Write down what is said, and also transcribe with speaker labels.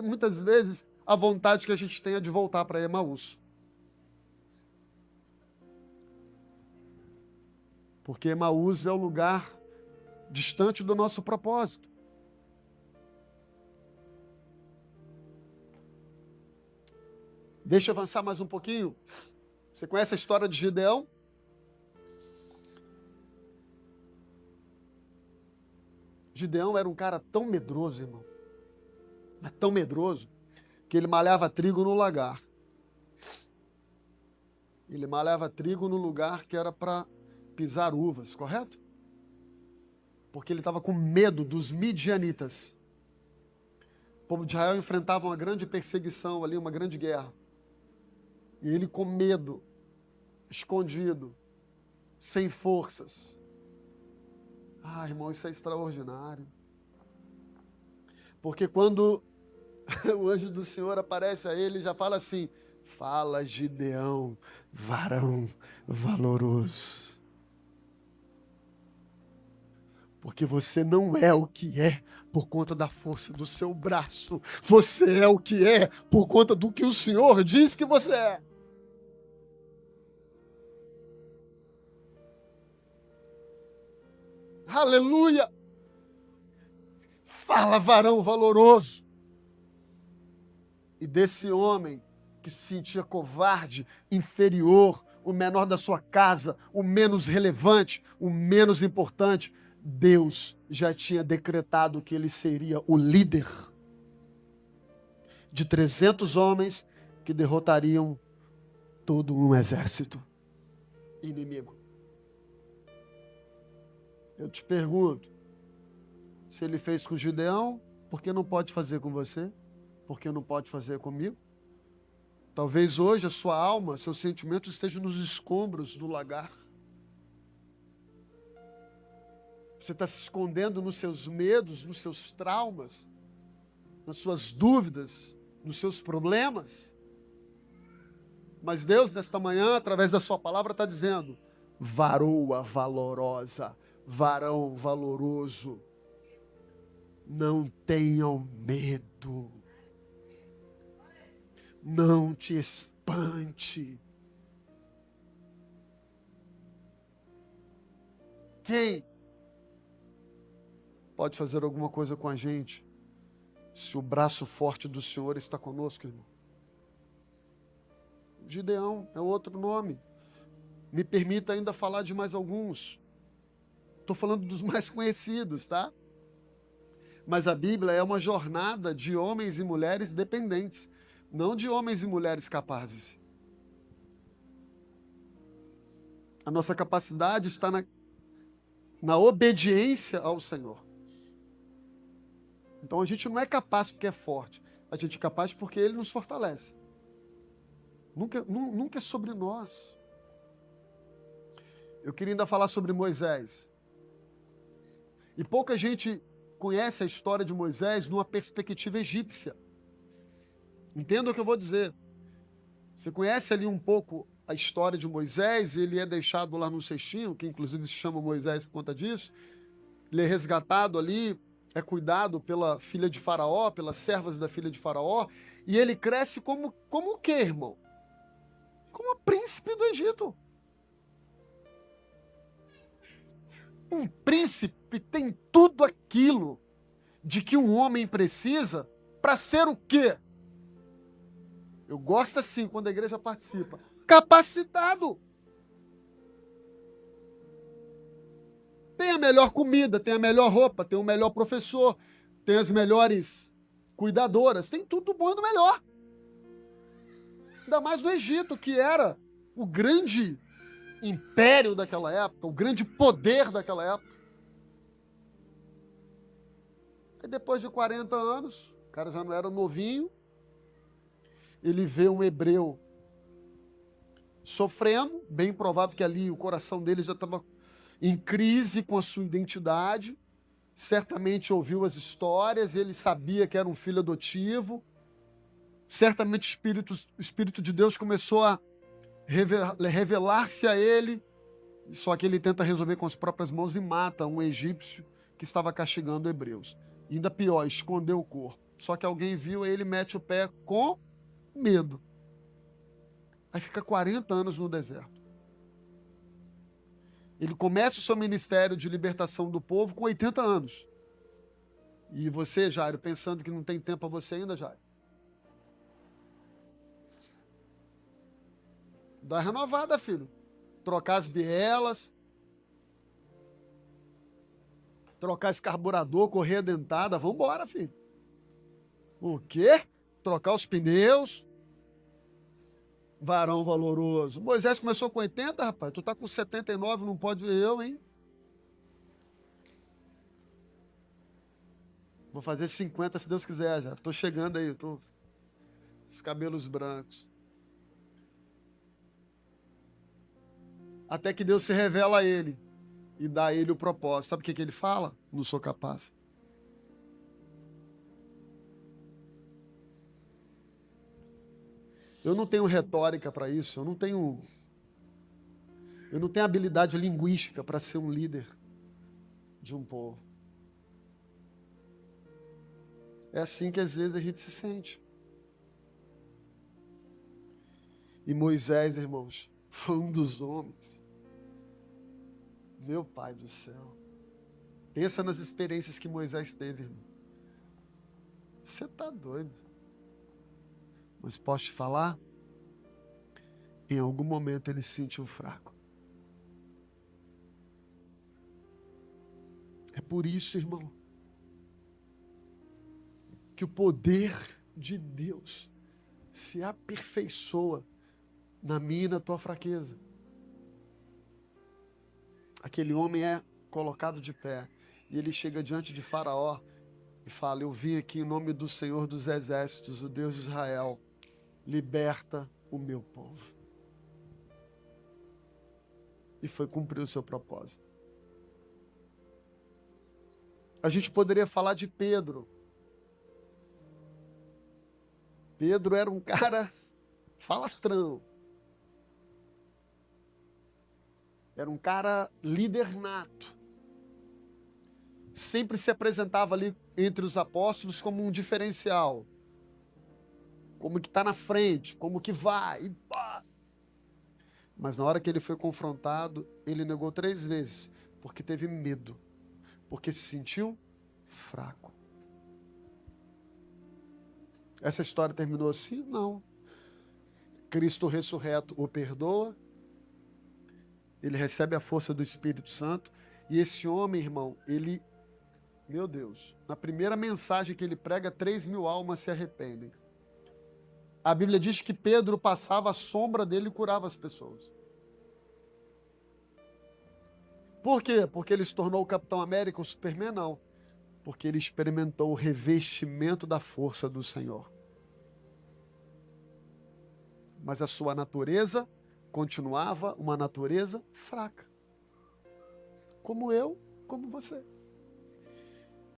Speaker 1: muitas vezes a vontade que a gente tem é de voltar para Emaús. Porque Emaús é o lugar distante do nosso propósito. Deixa eu avançar mais um pouquinho. Você conhece a história de Gideão? Gideão era um cara tão medroso, irmão. Mas tão medroso, que ele malhava trigo no lagar. Ele malhava trigo no lugar que era para pisar uvas, correto? Porque ele estava com medo dos midianitas. O povo de Israel enfrentava uma grande perseguição ali, uma grande guerra. E ele com medo, escondido, sem forças. Ah, irmão, isso é extraordinário. Porque quando o anjo do Senhor aparece a ele, já fala assim: fala, Gideão, varão valoroso. Porque você não é o que é por conta da força do seu braço. Você é o que é por conta do que o Senhor diz que você é. Aleluia! Fala, varão valoroso. E desse homem que se sentia covarde, inferior, o menor da sua casa, o menos relevante, o menos importante, Deus já tinha decretado que ele seria o líder de 300 homens que derrotariam todo um exército inimigo. Eu te pergunto, se ele fez com Gideão, por que não pode fazer com você? Por que não pode fazer comigo? Talvez hoje a sua alma, seus sentimentos estejam nos escombros do lagar. Você está se escondendo nos seus medos, nos seus traumas, nas suas dúvidas, nos seus problemas. Mas Deus, nesta manhã, através da sua palavra, está dizendo: varoa valorosa, varão valoroso, não tenham medo. Não te espante. Quem pode fazer alguma coisa com a gente se o braço forte do Senhor está conosco, irmão? Gideão é outro nome. Me permita ainda falar de mais alguns. Estou falando dos mais conhecidos, tá? Mas a Bíblia é uma jornada de homens e mulheres dependentes, não de homens e mulheres capazes. A nossa capacidade está na obediência ao Senhor. Então a gente não é capaz porque é forte, a gente é capaz porque Ele nos fortalece. Nunca é sobre nós. Eu queria ainda falar sobre Moisés. E pouca gente conhece a história de Moisés numa perspectiva egípcia. Entenda o que eu vou dizer. Você conhece ali um pouco a história de Moisés, ele é deixado lá no cestinho, que inclusive se chama Moisés por conta disso. Ele é resgatado ali, é cuidado pela filha de Faraó, pelas servas da filha de Faraó, e ele cresce como o quê, irmão? Como príncipe do Egito. Um príncipe tem tudo aquilo de que um homem precisa para ser o quê? Eu gosto assim, quando a igreja participa. Capacitado. Tem a melhor comida, tem a melhor roupa, tem o melhor professor, tem as melhores cuidadoras, tem tudo bom e do melhor. Ainda mais no Egito, que era o grande império daquela época, o grande poder daquela época. Aí depois de 40 anos, o cara já não era novinho, ele vê um hebreu sofrendo, bem provável que ali o coração dele já estava em crise com a sua identidade, certamente ouviu as histórias, ele sabia que era um filho adotivo, certamente o Espírito de Deus começou a revelar-se a ele, só que ele tenta resolver com as próprias mãos e mata um egípcio que estava castigando hebreus. E ainda pior, escondeu o corpo. Só que alguém viu, aí ele mete o pé com medo. Aí fica 40 anos no deserto. Ele começa o seu ministério de libertação do povo com 80 anos. E você, Jairo, pensando que não tem tempo para você ainda, Jairo? Dá uma renovada, filho. Trocar as bielas. Trocar esse carburador, correr a dentada. Vambora, filho. O quê? Trocar os pneus. Varão valoroso. Moisés começou com 80, rapaz. Tu tá com 79, não pode ver eu, hein? Vou fazer 50 se Deus quiser, já. Tô chegando aí, tô. Os cabelos brancos. Até que Deus se revela a ele e dá a ele o propósito. Sabe o que ele fala? Não sou capaz. Eu não tenho retórica para isso, eu não tenho habilidade linguística para ser um líder de um povo. É assim que às vezes a gente se sente. E Moisés, irmãos, foi um dos homens. Meu Pai do céu. Pensa nas experiências que Moisés teve, irmão. Você tá doido. Mas posso te falar? Em algum momento ele se sentiu fraco. É por isso, irmão, que o poder de Deus se aperfeiçoa na minha e na tua fraqueza. Aquele homem é colocado de pé e ele chega diante de Faraó e fala: eu vim aqui em nome do Senhor dos Exércitos, o Deus de Israel, liberta o meu povo. E foi cumprir o seu propósito. A gente poderia falar de Pedro. Pedro era um cara falastrão. Era um cara líder nato. Sempre se apresentava ali entre os apóstolos como um diferencial. Como que está na frente, como que vai. E pá. Mas na hora que ele foi confrontado, ele negou 3 vezes, porque teve medo, porque se sentiu fraco. Essa história terminou assim? Não. Cristo ressurreto o perdoa, ele recebe a força do Espírito Santo, e esse homem, irmão, ele, meu Deus, na primeira mensagem que ele prega, 3.000 almas se arrependem. A Bíblia diz que Pedro passava a sombra dele e curava as pessoas. Por quê? Porque ele se tornou o Capitão América, o Superman? Não. Porque ele experimentou o revestimento da força do Senhor. Mas a sua natureza continuava uma natureza fraca. Como eu, como você.